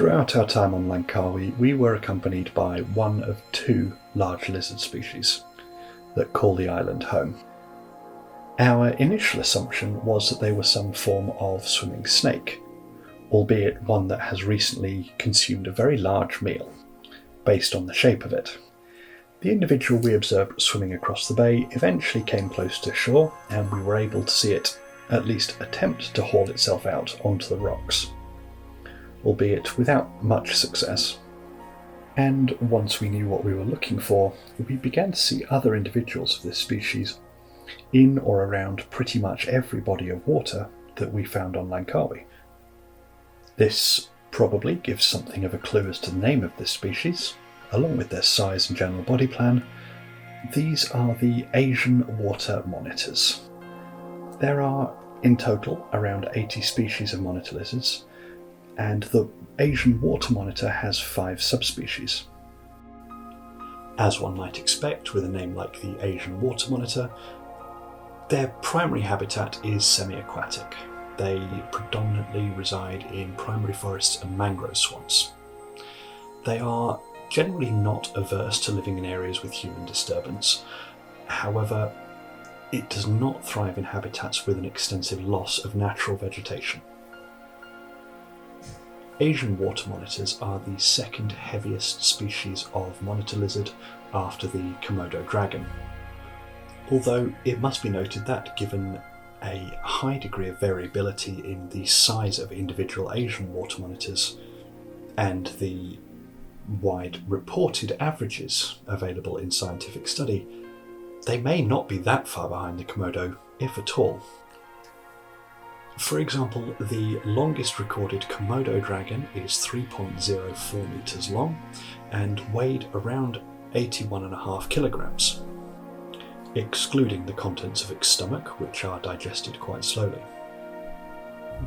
Throughout our time on Langkawi, we were accompanied by one of two large lizard species that call the island home. Our initial assumption was that they were some form of swimming snake, albeit one that has recently consumed a very large meal, based on the shape of it. The individual we observed swimming across the bay eventually came close to shore, and we were able to see it at least attempt to haul itself out onto the rocks, albeit without much success. And once we knew what we were looking for, we began to see other individuals of this species in or around pretty much every body of water that we found on Langkawi. This probably gives something of a clue as to the name of this species, along with their size and general body plan. These are the Asian water monitors. There are in total around 80 species of monitor lizards, and the Asian water monitor has 5 subspecies. As one might expect with a name like the Asian water monitor, their primary habitat is semi-aquatic. They predominantly reside in primary forests and mangrove swamps. They are generally not averse to living in areas with human disturbance. However, it does not thrive in habitats with an extensive loss of natural vegetation. Asian water monitors are the second heaviest species of monitor lizard after the Komodo dragon. Although it must be noted that, given a high degree of variability in the size of individual Asian water monitors and the wide reported averages available in scientific study, they may not be that far behind the Komodo, if at all. For example, the longest recorded Komodo dragon is 3.04 meters long and weighed around 81.5 kilograms, excluding the contents of its stomach, which are digested quite slowly.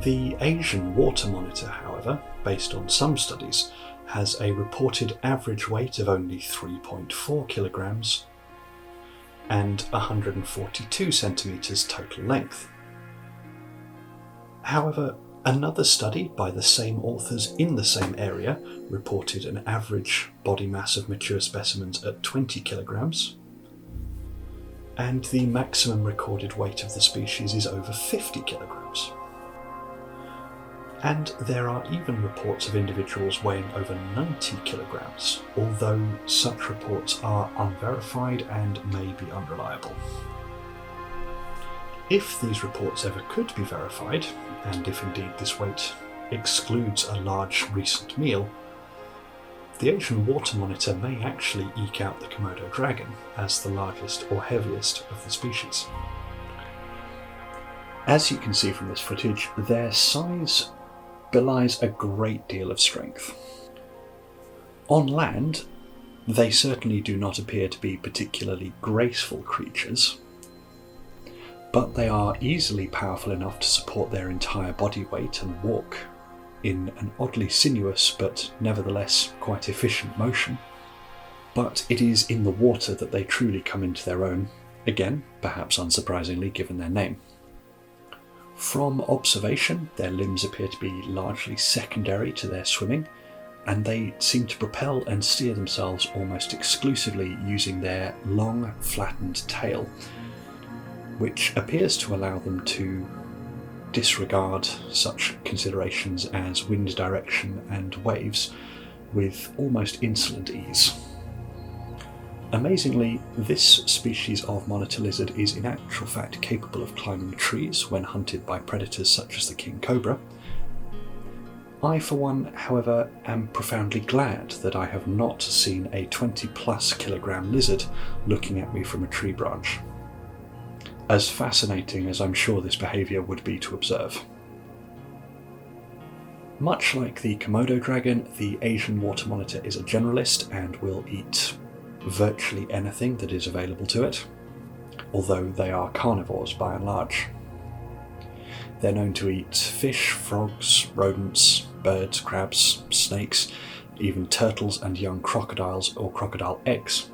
The Asian water monitor, however, based on some studies, has a reported average weight of only 3.4 kilograms and 142 centimeters total length. However, another study by the same authors in the same area reported an average body mass of mature specimens at 20 kilograms, and the maximum recorded weight of the species is over 50 kilograms. And there are even reports of individuals weighing over 90 kilograms, although such reports are unverified and may be unreliable. If these reports ever could be verified, and if indeed this weight excludes a large recent meal, the Asian water monitor may actually eke out the Komodo dragon as the largest or heaviest of the species. As you can see from this footage, their size belies a great deal of strength. On land, they certainly do not appear to be particularly graceful creatures, but they are easily powerful enough to support their entire body weight and walk in an oddly sinuous but nevertheless quite efficient motion. But it is in the water that they truly come into their own, again, perhaps unsurprisingly given their name. From observation, their limbs appear to be largely secondary to their swimming, and they seem to propel and steer themselves almost exclusively using their long, flattened tail, which appears to allow them to disregard such considerations as wind direction and waves with almost insolent ease. Amazingly, this species of monitor lizard is in actual fact capable of climbing trees when hunted by predators such as the king cobra. I, for one, however, am profoundly glad that I have not seen a 20+ kilogram lizard looking at me from a tree branch, as fascinating as I'm sure this behaviour would be to observe. Much like the Komodo dragon, the Asian water monitor is a generalist and will eat virtually anything that is available to it, although they are carnivores by and large. They're known to eat fish, frogs, rodents, birds, crabs, snakes, even turtles and young crocodiles or crocodile eggs.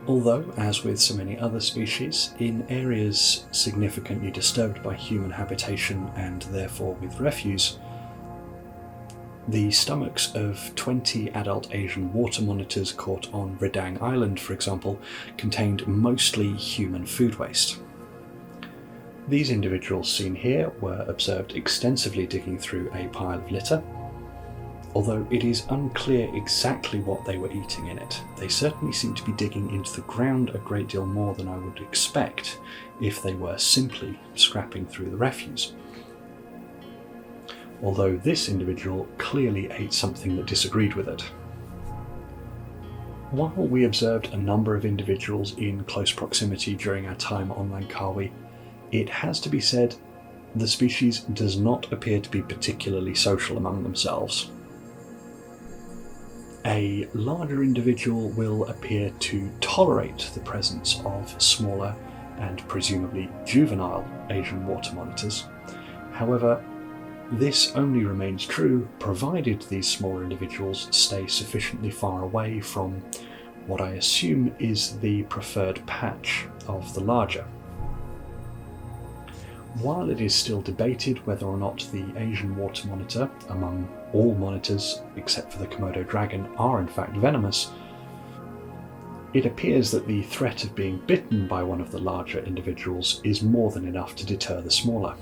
Although, as with so many other species, in areas significantly disturbed by human habitation and therefore with refuse, The stomachs of 20 adult Asian water monitors caught on Redang Island, for example, contained mostly human food waste. These individuals seen here were observed extensively digging through a pile of litter. Although it is unclear exactly what they were eating in it, they certainly seem to be digging into the ground a great deal more than I would expect if they were simply scrapping through the refuse. Although this individual clearly ate something that disagreed with it. While we observed a number of individuals in close proximity during our time on Langkawi, it has to be said the species does not appear to be particularly social among themselves. A larger individual will appear to tolerate the presence of smaller and presumably juvenile Asian water monitors. However, this only remains true provided these smaller individuals stay sufficiently far away from what I assume is the preferred patch of the larger. While it is still debated whether or not the Asian water monitor, among all monitors except for the Komodo dragon, are in fact venomous, it appears that the threat of being bitten by one of the larger individuals is more than enough to deter the smaller.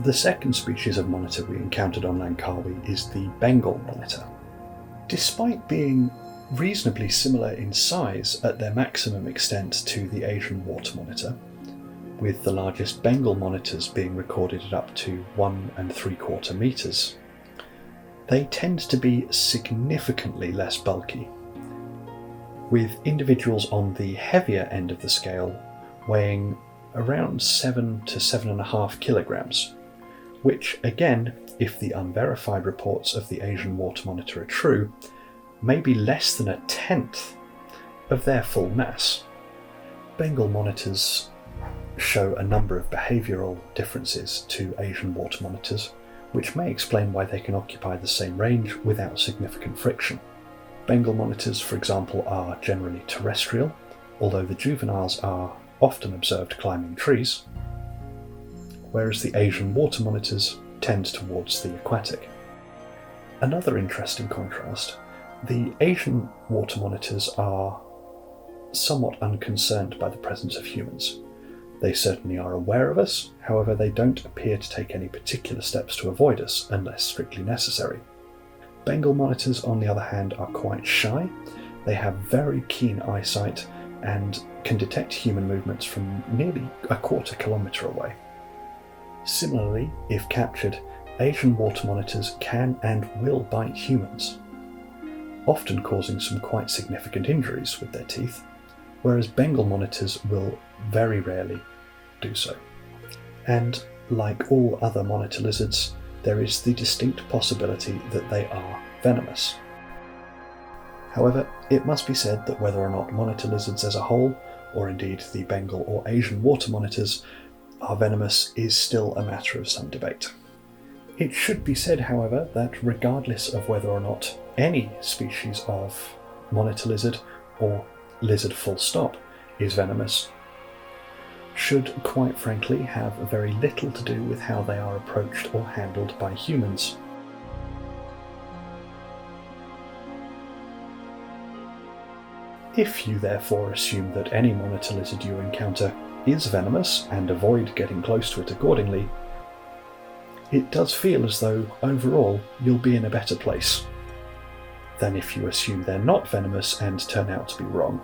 The second species of monitor we encountered on Langkawi is the Bengal monitor. Despite being reasonably similar in size at their maximum extent to the Asian water monitor, with the largest Bengal monitors being recorded at up to 1 3/4 meters, they tend to be significantly less bulky, with individuals on the heavier end of the scale weighing around 7 to 7.5 kilograms, which again, if the unverified reports of the Asian water monitor are true, may be less than 1/10 of their full mass. Bengal monitors show a number of behavioural differences to Asian water monitors, which may explain why they can occupy the same range without significant friction. Bengal monitors, for example, are generally terrestrial, although the juveniles are often observed climbing trees, whereas the Asian water monitors tend towards the aquatic. Another interesting contrast, the Asian water monitors are somewhat unconcerned by the presence of humans. They certainly are aware of us, however they don't appear to take any particular steps to avoid us unless strictly necessary. Bengal monitors, on the other hand, are quite shy. They have very keen eyesight and can detect human movements from nearly 1/4 kilometre away. Similarly, if captured, Asian water monitors can and will bite humans, often causing some quite significant injuries with their teeth, whereas Bengal monitors will very rarely do so. And like all other monitor lizards, there is the distinct possibility that they are venomous. However, it must be said that whether or not monitor lizards as a whole, or indeed the Bengal or Asian water monitors, are venomous is still a matter of some debate. It should be said, however, that regardless of whether or not any species of monitor lizard, or lizard full stop, is venomous, should quite frankly have very little to do with how they are approached or handled by humans. If you therefore assume that any monitor lizard you encounter is venomous and avoid getting close to it accordingly, it does feel as though overall you'll be in a better place than if you assume they're not venomous and turn out to be wrong.